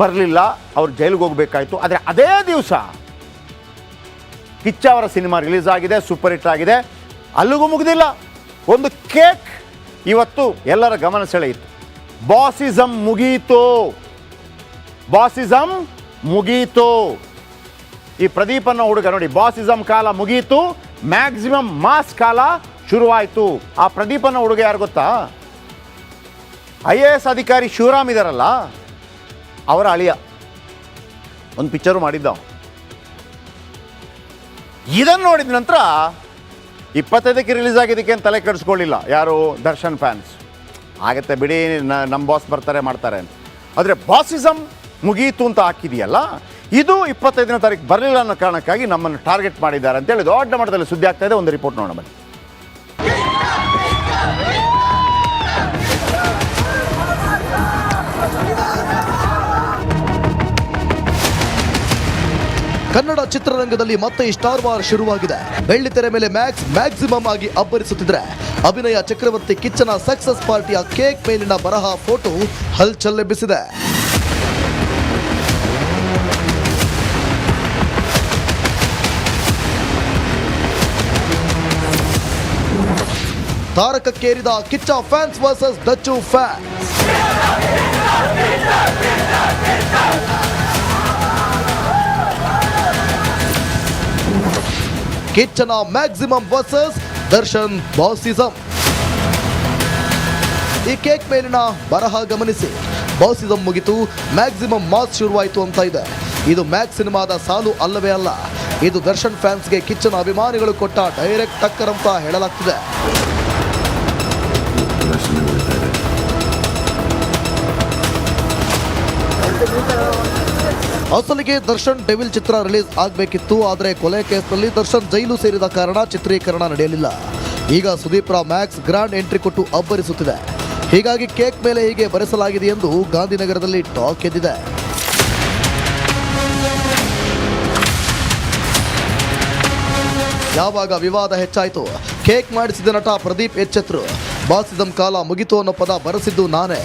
ಬರಲಿಲ್ಲ, ಅವ್ರು ಜೈಲಿಗೆ ಹೋಗಬೇಕಾಯಿತು. ಆದರೆ ಅದೇ ದಿವಸ ಕಿಚ್ಚ ಅವರ ಸಿನಿಮಾ ರಿಲೀಸ್ ಆಗಿದೆ, ಸೂಪರ್ ಹಿಟ್ ಆಗಿದೆ. ಅಲ್ಲಿಗೂ ಮುಗಿದಿಲ್ಲ, ಒಂದು ಕೇಕ್ ಇವತ್ತು ಎಲ್ಲರ ಗಮನ ಸೆಳೆಯಿತು. ಬಾಸಿಸಮ್ ಮುಗೀತು, ಬಾಸಿಸಮ್ ಮುಗೀತು. ಈ ಪ್ರದೀಪ್ ಅನ್ನೋ ಹುಡುಗ ನೋಡಿ, ಬಾಸಿಸಮ್ ಕಾಲ ಮುಗೀತು, ಮ್ಯಾಕ್ಸಿಮಮ್ ಮಾಸ್ ಕಾಲ ಶುರುವಾಯಿತು. ಆ ಪ್ರದೀಪ್ ಅನ್ನೋ ಹುಡುಗ ಯಾರು ಗೊತ್ತಾ? IAS ಅಧಿಕಾರಿ ಶಿವರಾಮ್ ಇದಾರಲ್ಲ, ಅವರ ಅಳಿಯ. ಒಂದು ಪಿಕ್ಚರು ಮಾಡಿದ್ದ. ಇದನ್ನು ನೋಡಿದ ನಂತರ 25ಕ್ಕೆ ರಿಲೀಸ್ ಆಗಿದ್ದಕ್ಕೆ ಅಂತ ತಲೆ ಕೆಡಿಸ್ಕೊಳ್ಳಿಲ್ಲ ಯಾರು, ದರ್ಶನ್ ಫ್ಯಾನ್ಸ್. ಆಗತ್ತೆ ಬಿಡಿ, ನಮ್ಮ ಬಾಸ್ ಬರ್ತಾರೆ ಮಾಡ್ತಾರೆ ಅಂತ. ಆದರೆ ಬಾಸಿಸಮ್ ಮುಗೀತು ಅಂತ ಹಾಕಿದೆಯಲ್ಲ, ಇದು 25ನೇ ತಾರೀಕು ಬರಲಿಲ್ಲ ಅನ್ನೋ ಕಾರಣಕ್ಕಾಗಿ ನಮ್ಮನ್ನು ಟಾರ್ಗೆಟ್ ಮಾಡಿದ್ದಾರೆ ಅಂತೇಳಿ ದೊಡ್ಡ ಮಟ್ಟದಲ್ಲಿ ಸುದ್ದಿ ಆಗ್ತಾ ಇದೆ. ಒಂದು ರಿಪೋರ್ಟ್ ನೋಡೋಣ ಬನ್ನಿ. ಕನ್ನಡ ಚಿತ್ರರಂಗದಲ್ಲಿ ಮತ್ತೆ ಸ್ಟಾರ್ ವಾರ್ ಶುರುವಾಗಿದೆ. ಬೆಳ್ಳಿತೆರೆ ಮೇಲೆ ಮ್ಯಾಕ್ಸಿಮಮ್ ಆಗಿ ಅಬ್ಬರಿಸುತ್ತಿದ್ರೆ, ಅಭಿನಯ ಚಕ್ರವರ್ತಿ ಕಿಚ್ಚನ ಸಕ್ಸಸ್ ಪಾರ್ಟಿಯ ಕೇಕ್ ಮೇಲಿನ ಬರಹ ಫೋಟೋ ಹಲ್ಚಲ್ ಎಬ್ಬಿಸಿದೆ. ತಾರಕಕ್ಕೇರಿದ Kichcha fans versus Dachchu fans. ಕಿಚ್ಚನ ಮ್ಯಾಕ್ಸಿಮಮ್ ವರ್ಸಸ್ ದರ್ಶನ್ ಬಾಸಿಸಮ್. ಈ ಕೇಕ್ ಮೇಲಿನ ಬರಹ ಗಮನಿಸಿ. ಬಾಸಿಸಮ್ ಮುಗಿತು, ಮ್ಯಾಕ್ಸಿಮಮ್ ಮಾಸ್ ಶುರುವಾಯಿತು ಅಂತ ಇದೆ. ಇದು ಮ್ಯಾಕ್ಸ್ ಸಿನಿಮಾದ ಸಾಲು ಅಲ್ಲವೇ ಅಲ್ಲ, ಇದು ದರ್ಶನ್ ಫ್ಯಾನ್ಸ್ಗೆ ಕಿಚ್ಚನ ಅಭಿಮಾನಿಗಳು ಕೊಟ್ಟ ಡೈರೆಕ್ಟ್ ಟಕ್ಕರ್ ಅಂತ ಹೇಳಲಾಗ್ತಿದೆ. ಅಸಲಿಗೆ ದರ್ಶನ್ ಡೆವಿಲ್ ಚಿತ್ರ ರಿಲೀಸ್ ಆಗಬೇಕಿತ್ತು. ಆದರೆ ಕೊಲೆ ಕೇಸ್ನಲ್ಲಿ ದರ್ಶನ್ ಜೈಲು ಸೇರಿದ ಕಾರಣ ಚಿತ್ರೀಕರಣ ನಡೆಯಲಿಲ್ಲ. ಈಗ ಸುದೀಪ್ರ ಮ್ಯಾಕ್ಸ್ ಗ್ರ್ಯಾಂಡ್ ಎಂಟ್ರಿ ಕೊಟ್ಟು ಅಬ್ಬರಿಸುತ್ತಿದೆ. ಹೀಗಾಗಿ ಕೇಕ್ ಮೇಲೆ ಹೀಗೆ ಬರೆಸಲಾಗಿದೆ ಎಂದು ಗಾಂಧಿನಗರದಲ್ಲಿ ಟಾಕ್ ಎದ್ದಿದೆ. ಯಾವಾಗ ವಿವಾದ ಹೆಚ್ಚಾಯಿತು, ಕೇಕ್ ಮಾಡಿಸಿದ ನಟ ಪ್ರದೀಪ್ ಎಚ್ಚೆತ್ರು. ಬಾಸಿಸಮ್ ಕಾಲ ಮುಗಿತು ಅನ್ನೋ ಪದ ಬರೆಸಿದ್ದು ನಾನೇ,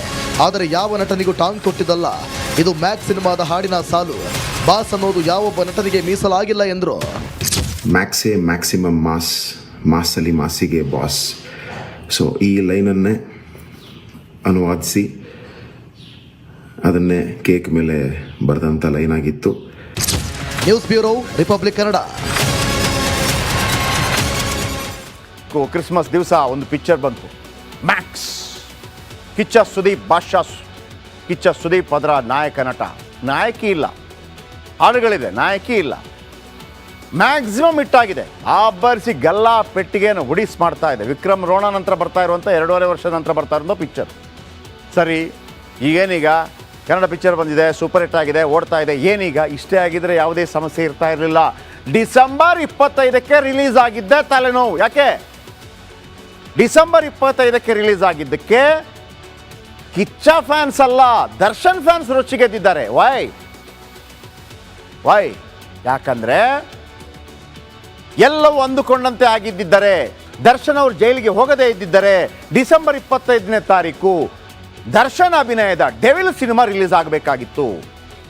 ಆದರೆ ಯಾವ ನಟನಿಗೂ ಟಾಂಗ್ ಕೊಟ್ಟಿದ್ದಲ್ಲ. ಇದು ಮ್ಯಾಕ್ಸ್ ಸಿನಿಮಾದ ಹಾಡಿನ ಸಾಲು. ಬಾಸ್ ಅನ್ನೋದು ಯಾವೊಬ್ಬ ನಟನಿಗೆ ಮೀಸಲಾಗಿಲ್ಲ ಎಂದರು. ಮ್ಯಾಕ್ಸೇ ಮ್ಯಾಕ್ಸಿಮಮ್ ಮಾಸ್, ಮಾಸಲ್ಲಿ ಮಾಸಿಗೆ ಬಾಸ್. ಸೊ ಈ ಲೈನನ್ನೇ ಅನುವಾದಿಸಿ ಅದನ್ನೇ ಕೇಕ್ ಮೇಲೆ ಬರೆದಂಥ ಲೈನ್ ಆಗಿತ್ತು. News bureau, republic Kannada. Christmas ದಿವಸ ಒಂದು ಪಿಕ್ಚರ್ ಬಂತು, ಮ್ಯಾಕ್ಸ್. ಕಿಚ್ಚ ಸುದೀಪ್ ಬಾದ್ಶಾ. ಕಿಚ್ಚ ಸುದೀಪ್ ಅದರ ನಾಯಕ ನಟ. ನಾಯಕಿ ಇಲ್ಲ, ಹಾಡುಗಳಿದೆ, ನಾಯಕಿ ಇಲ್ಲ. ಮ್ಯಾಕ್ಸಿಮಮ್ ಹಿಟ್ಟಾಗಿದೆ. ಅಬ್ಬರಿಸಿ ಗಲ್ಲ ಪೆಟ್ಟಿಗೆಯನ್ನು ಹುಡಿಸ್ ಮಾಡ್ತಾ ಇದೆ. ವಿಕ್ರಮ್ ರೋಣ ನಂತರ ಬರ್ತಾ ಇರುವಂಥ 2.5 ವರ್ಷದ ನಂತರ ಬರ್ತಾ ಇರೋ ಪಿಕ್ಚರ್. ಸರಿ, ಈಗೇನೀಗ ಕನ್ನಡ ಪಿಕ್ಚರ್ ಬಂದಿದೆ, ಸೂಪರ್ ಹಿಟ್ ಆಗಿದೆ, ಓಡ್ತಾ ಇದೆ. ಏನೀಗ ಇಷ್ಟೇ ಆಗಿದ್ರೆ ಯಾವುದೇ ಸಮಸ್ಯೆ ಇರ್ತಾ ಇರಲಿಲ್ಲ. ಡಿಸೆಂಬರ್ 25ಕ್ಕೆ ರಿಲೀಸ್ ಆಗಿದ್ದೆ ತಲೆನೋವು. ಯಾಕೆ? ಡಿಸೆಂಬರ್ 25ಕ್ಕೆ ರಿಲೀಸ್ ಆಗಿದ್ದಕ್ಕೆ ಕಿಚ್ಚ ಫ್ಯಾನ್ಸ್ ಅಲ್ಲ, ದರ್ಶನ್ ಫ್ಯಾನ್ಸ್ ರೊಚ್ಚಿಗೆದ್ದಿದ್ದಾರೆ. ವೈ? ಯಾಕಂದ್ರೆ ಎಲ್ಲವೂ ಅಂದುಕೊಂಡಂತೆ ಆಗಿದ್ದಿದ್ದಾರೆ. ದರ್ಶನ್ ಅವರು ಜೈಲಿಗೆ ಹೋಗದೇ ಇದ್ದಿದ್ದಾರೆ. ಡಿಸೆಂಬರ್ 25ನೇ ತಾರೀಕು ದರ್ಶನ್ ಅಭಿನಯದ ಡೆವಿಲ್ ಸಿನಿಮಾ ರಿಲೀಸ್ ಆಗಬೇಕಾಗಿತ್ತು.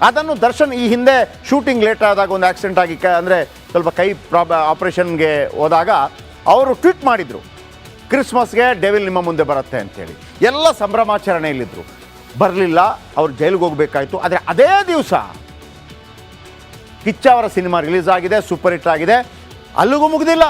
ಅದನ್ನು ದರ್ಶನ್ ಈ ಹಿಂದೆ ಶೂಟಿಂಗ್ ಲೇಟ್ ಆದಾಗ ಒಂದು ಆಕ್ಸಿಡೆಂಟ್ ಆಗಿ ಅಂದರೆ ಸ್ವಲ್ಪ ಕೈ ಆಪರೇಷನ್ಗೆ ಹೋದಾಗ ಅವರು ಟ್ವೀಟ್ ಮಾಡಿದರು, ಕ್ರಿಸ್ಮಸ್ಗೆ ಡೆವಿಲ್ ನಿಮ್ಮ ಮುಂದೆ ಬರುತ್ತೆ ಅಂತೇಳಿ. ಎಲ್ಲ ಸಂಭ್ರಮಾಚರಣೆಯಲ್ಲಿದ್ದರು. ಬರಲಿಲ್ಲ, ಅವ್ರು ಜೈಲಿಗೆ ಹೋಗಬೇಕಾಯಿತು. ಆದರೆ ಅದೇ ದಿವಸ ಕಿಚ್ಚ ಅವರ ಸಿನಿಮಾ ರಿಲೀಸ್ ಆಗಿದೆ, ಸೂಪರ್ ಹಿಟ್ ಆಗಿದೆ. ಅಲ್ಲಿಗೂ ಮುಗಿದಿಲ್ಲ,